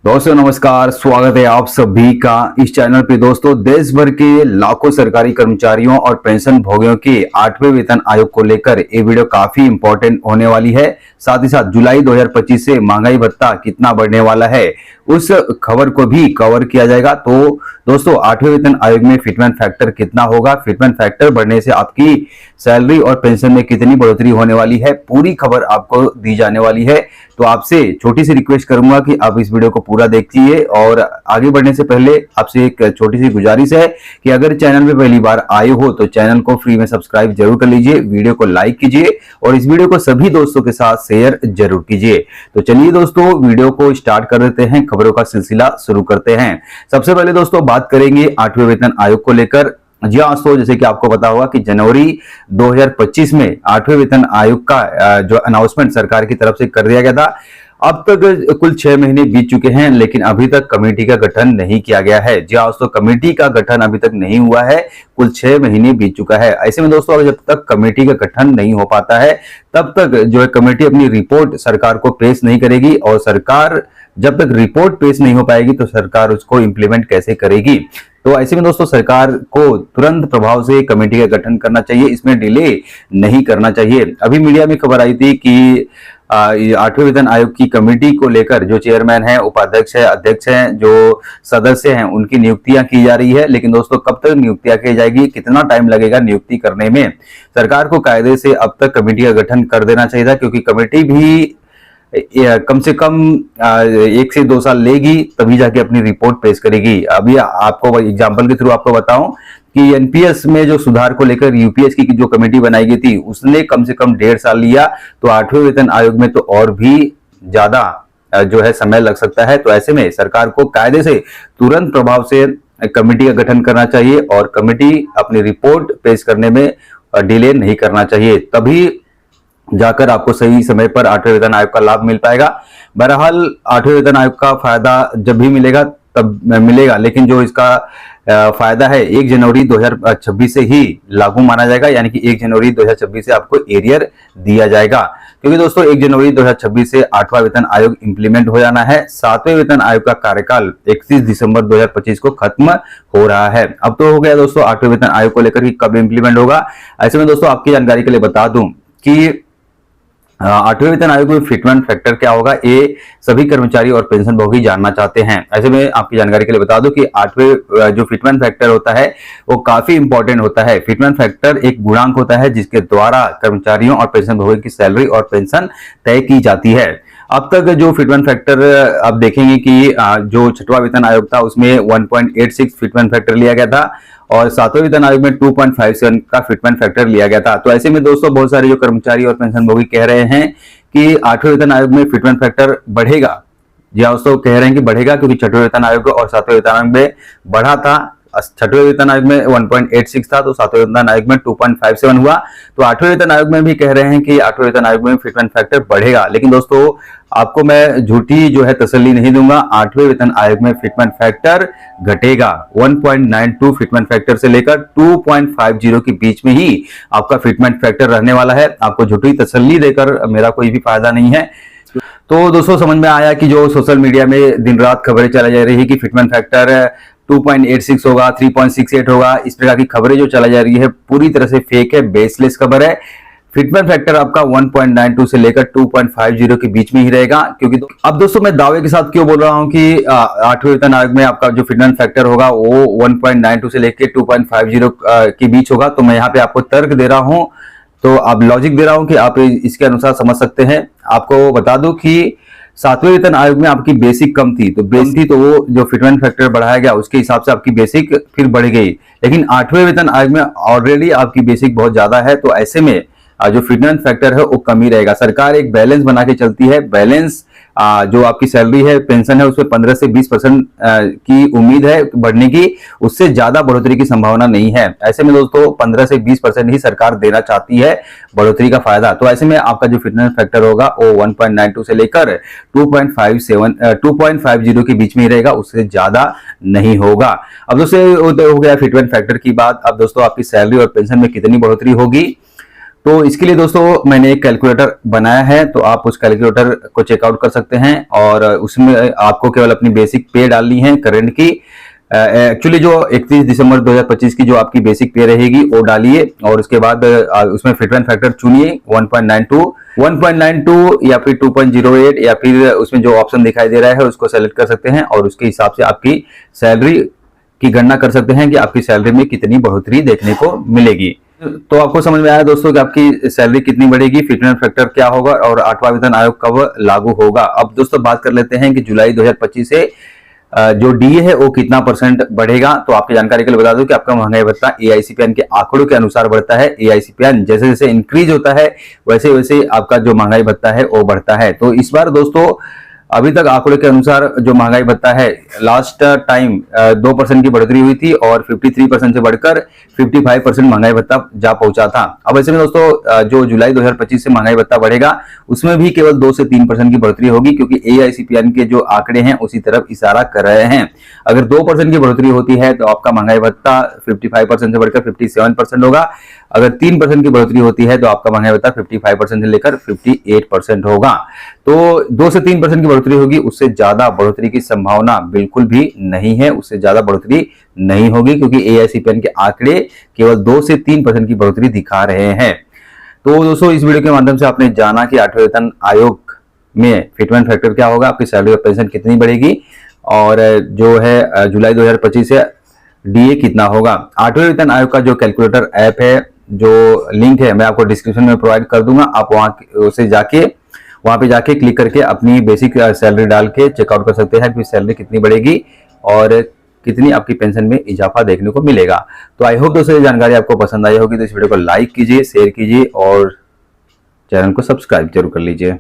दोस्तों नमस्कार, स्वागत है आप सभी का इस चैनल पे। दोस्तों, देश भर के लाखों सरकारी कर्मचारियों और पेंशन भोगियों के 8वें वेतन आयोग को लेकर ये वीडियो काफी इंपॉर्टेंट होने वाली है। साथ ही साथ जुलाई 2025 से महंगाई भत्ता कितना बढ़ने वाला है उस खबर को भी कवर किया जाएगा। तो दोस्तों, 8वें वेतन आयोग में फिटमेंट फैक्टर कितना होगा, फिटमेंट फैक्टर बढ़ने से आपकी सैलरी और पेंशन में कितनी बढ़ोतरी होने वाली है, पूरी खबर आपको दी जाने वाली है। तो आपसे छोटी सी रिक्वेस्ट करूंगा कि आप इस वीडियो को पूरा देखिए। और आगे बढ़ने से पहले आपसे एक छोटी सी गुजारिश है कि अगर चैनल पे पहली बार आए हो तो चैनल को फ्री में सब्सक्राइब जरूर कर लीजिए, वीडियो को लाइक कीजिए और इस वीडियो को सभी दोस्तों के साथ शेयर जरूर कीजिए। तो चलिए दोस्तों, वीडियो को स्टार्ट कर देते हैं, खबरों का सिलसिला शुरू करते हैं। सबसे पहले दोस्तों बात करेंगे 8वें वेतन आयोग को लेकर। जी हाँ दोस्तों, जैसे कि आपको पता होगा कि जनवरी 2025 में 8वें वेतन आयोग का जो अनाउंसमेंट सरकार की तरफ से कर दिया गया था। अब तक कुल 6 महीने बीत चुके हैं, लेकिन अभी तक कमेटी का गठन नहीं किया गया है। जी हाँ दोस्तों, कमेटी का गठन अभी तक नहीं हुआ है, कुल 6 महीने बीत चुका है। ऐसे में दोस्तों, अगर जब तक कमेटी का गठन नहीं हो पाता है तब तक जो है कमेटी अपनी रिपोर्ट सरकार को पेश नहीं करेगी, और सरकार जब तक रिपोर्ट पेश नहीं हो पाएगी तो सरकार उसको इंप्लीमेंट कैसे करेगी। तो ऐसे में दोस्तों, सरकार को तुरंत प्रभाव से कमेटी का गठन करना चाहिए, इसमें डिले नहीं करना चाहिए। अभी मीडिया में खबर आई थी कि 8वें वेतन आयोग की कमेटी को लेकर जो चेयरमैन है, उपाध्यक्ष है, अध्यक्ष हैं, जो सदस्य हैं, उनकी नियुक्तियां की जा रही है। लेकिन दोस्तों, कब तक नियुक्तियां की जाएगी, कितना टाइम लगेगा नियुक्ति करने में, सरकार को कायदे से अब तक कमेटी का गठन कर देना चाहिए था, क्योंकि कमेटी भी कम से कम 1 से 2 साल लेगी, तभी जाके अपनी रिपोर्ट पेश करेगी। अभी आपको एग्जांपल के थ्रू आपको बताऊं कि एनपीएस में जो सुधार को लेकर यूपीएस की जो कमेटी बनाई गई थी उसने कम से कम 1.5 साल लिया, तो 8वें वेतन आयोग में तो और भी ज्यादा जो है समय लग सकता है। तो ऐसे में सरकार को कायदे से तुरंत प्रभाव से कमेटी का गठन करना चाहिए और कमेटी अपनी रिपोर्ट पेश करने में डिले नहीं करना चाहिए, तभी जाकर आपको सही समय पर 8वें वेतन आयोग का लाभ मिल पाएगा। बहरहाल 8वें वेतन आयोग का फायदा जब भी मिलेगा तब मिलेगा, लेकिन जो इसका फायदा है 1 जनवरी 2026 से ही लागू माना जाएगा, यानी कि 1 जनवरी 2026 से आपको एरियर दिया जाएगा, क्योंकि दोस्तों 1 जनवरी 2026 से 8वां वेतन आयोग इंप्लीमेंट हो जाना है। 7वें वेतन आयोग का कार्यकाल 31 दिसंबर 2025 को खत्म हो रहा है। अब तो हो गया दोस्तों 8वें वेतन आयोग को लेकर कि कब इंप्लीमेंट होगा। ऐसे में दोस्तों, आपकी जानकारी के लिए बता दूं कि 8वें वेतन आयोग में फिटमेंट फैक्टर क्या होगा, ये सभी कर्मचारी और पेंशन भोगी जानना चाहते हैं। ऐसे में आपकी जानकारी के लिए बता दूं कि 8वें जो फिटमेंट फैक्टर होता है वो काफी इंपॉर्टेंट होता है। फिटमेंट फैक्टर एक गुणांक होता है जिसके द्वारा कर्मचारियों और पेंशन भोगी की सैलरी और पेंशन तय की जाती है। अब तक जो फिटमेंट फैक्टर आप देखेंगे कि जो 6वां वेतन आयोग था उसमें 1.86 फिटमेंट फैक्टर लिया गया था और 7वें वेतन आयोग में 2.57 का फिटमेंट फैक्टर लिया गया था। तो ऐसे में दोस्तों, बहुत सारे जो कर्मचारी और पेंशन भोगी कह रहे हैं कि 8वें वेतन आयोग में फिटमेंट फैक्टर बढ़ेगा। जी हाँ दोस्तों, कह रहे हैं कि बढ़ेगा, क्योंकि 6वें वेतन आयोग और 7वें वेतन आयोग में बढ़ा था। 6वें वेतन आयोग में 1.86 था, तो 7वें वेतन आयोग में 2.57 हुआ। तो 8वें वेतन आयोग में भी कह रहे हैं कि 8वें वेतन आयोग में फिटमेंट फैक्टर बढ़ेगा। लेकिन दोस्तों, आपको मैं झूठी जो है तसल्ली नहीं दूंगा, 8वें वेतन आयोग में फिटमेंट फैक्टर घटेगा। 1.92 फिटमेंट फैक्टर से लेकर 2.50 के बीच में ही आपका फिटमेंट फैक्टर रहने वाला है। आपको झूठी तसल्ली देकर मेरा कोई भी फायदा नहीं है। तो दोस्तों, समझ में आया कि जो सोशल मीडिया में दिन रात खबरें चलाई जा रही है कि फिटमेंट फैक्टर 2.86 होगा, 3.68 होगा, इस प्रकार की खबरें जो चलाई जा रही है पूरी तरह से फेक है, बेसलेस खबर है। फिटमेंट फैक्टर आपका 1.92 से लेकर 2.50 के बीच में ही रहेगा। क्योंकि अब दोस्तों, मैं दावे के साथ क्यों बोल रहा हूं कि 8वें वेतन आयोग में आपका जो फिटमेंट फैक्टर होगा वो 1.92 से लेकर 2.50 के बीच होगा, तो मैं यहाँ पे आपको तर्क दे रहा हूं, तो अब लॉजिक दे रहा हूं कि आप इसके अनुसार समझ सकते हैं। आपको बता दूं कि 7वें वेतन आयोग में आपकी बेसिक कम थी, तो वो जो फिटमेंट फैक्टर बढ़ाया गया उसके हिसाब से आपकी बेसिक फिर बढ़ गई। लेकिन 8वें वेतन आयोग में ऑलरेडी आपकी बेसिक बहुत ज्यादा है, तो ऐसे में जो फिटमेंट फैक्टर है वो कम ही रहेगा। सरकार एक बैलेंस बना के चलती है। बैलेंस जो आपकी सैलरी है, पेंशन है, उसमें 15 से 20% की उम्मीद है बढ़ने की, उससे ज्यादा बढ़ोतरी की संभावना नहीं है। ऐसे में दोस्तों 15 से 20% ही सरकार देना चाहती है बढ़ोतरी का फायदा। तो ऐसे में आपका जो फिटनेस फैक्टर होगा वो 1.92 से लेकर 2.50 के बीच में ही रहेगा, उससे ज्यादा नहीं होगा। अब दोस्तों हो गया फिटमेंट फैक्टर की बात। अब दोस्तों आपकी सैलरी और पेंशन में कितनी बढ़ोतरी होगी, तो इसके लिए दोस्तों मैंने एक कैलकुलेटर बनाया है, तो आप उस कैलकुलेटर को चेकआउट कर सकते हैं और उसमें आपको केवल अपनी बेसिक पे डालनी है करंट की। एक्चुअली जो 31 दिसंबर 2025 की जो आपकी बेसिक पे रहेगी वो डालिए और उसके बाद उसमें फिटमेंट फैक्टर चुनिए 1.92 या फिर 2.08 या फिर उसमें जो ऑप्शन दिखाई दे रहा है उसको सेलेक्ट कर सकते हैं और उसके हिसाब से आपकी सैलरी की गणना कर सकते हैं कि आपकी सैलरी में कितनी बढ़ोतरी देखने को मिलेगी। तो आपको समझ में आया दोस्तों कि आपकी सैलरी कितनी बढ़ेगी, फिटमेंट फैक्टर क्या होगा और 8वां वेतन आयोग कब लागू होगा। अब दोस्तों बात कर लेते हैं कि जुलाई 2025 से जो डीए है वो कितना % बढ़ेगा। तो आपकी जानकारी के लिए बता दूं कि आपका महंगाई भत्ता एआईसीपीएन के आंकड़ों के अनुसार बढ़ता है। एआईसीपीएन जैसे जैसे इंक्रीज होता है वैसे वैसे आपका जो महंगाई भत्ता है वो बढ़ता है। तो इस बार दोस्तों अभी तक आंकड़ों के अनुसार जो महंगाई भत्ता है लास्ट टाइम 2% की बढ़ोतरी हुई थी और 53% से बढ़कर 55% महंगाई भत्ता जा पहुंचा था। अब ऐसे में दोस्तों जो जुलाई 2025 से महंगाई भत्ता बढ़ेगा उसमें भी केवल 2 से 3% की बढ़ोतरी होगी, क्योंकि एआईसीपीएन के जो आंकड़े हैं उसी तरफ इशारा कर रहे हैं। अगर 2% की बढ़ोतरी होती है तो आपका महंगाई भत्ता 55% से बढ़कर 57% होगा। अगर 3% की बढ़ोतरी होती है तो आपका महंगाई भत्ता 55% से लेकर 58% होगा। तो 2 से 3% की बढ़ोतरी होगी, उससे ज्यादा बढ़ोतरी की संभावना बिल्कुल भी नहीं है, उससे ज्यादा बढ़ोतरी नहीं होगी, क्योंकि एआईसीपीएन के आंकड़े केवल 2 से 3% की बढ़ोतरी दिखा रहे हैं। तो दोस्तों इस वीडियो के माध्यम से आपने जाना कि 8वें वेतन आयोग में फिटमेंट फैक्टर क्या होगा, आपकी सैलरी और पेंशन कितनी बढ़ेगी और जो है जुलाई 2025 से डीए कितना होगा। 8वें वेतन आयोग का जो कैलकुलेटर ऐप है, जो लिंक है मैं आपको डिस्क्रिप्शन में प्रोवाइड कर दूंगा। आप वहां पे जाके क्लिक करके अपनी बेसिक सैलरी डाल के चेकआउट कर सकते हैं कि सैलरी कितनी बढ़ेगी और कितनी आपकी पेंशन में इजाफा देखने को मिलेगा। तो आई होप दोस्तों ये जानकारी आपको पसंद आई होगी, तो इस वीडियो को लाइक कीजिए, शेयर कीजिए और चैनल को सब्सक्राइब जरूर कर लीजिए।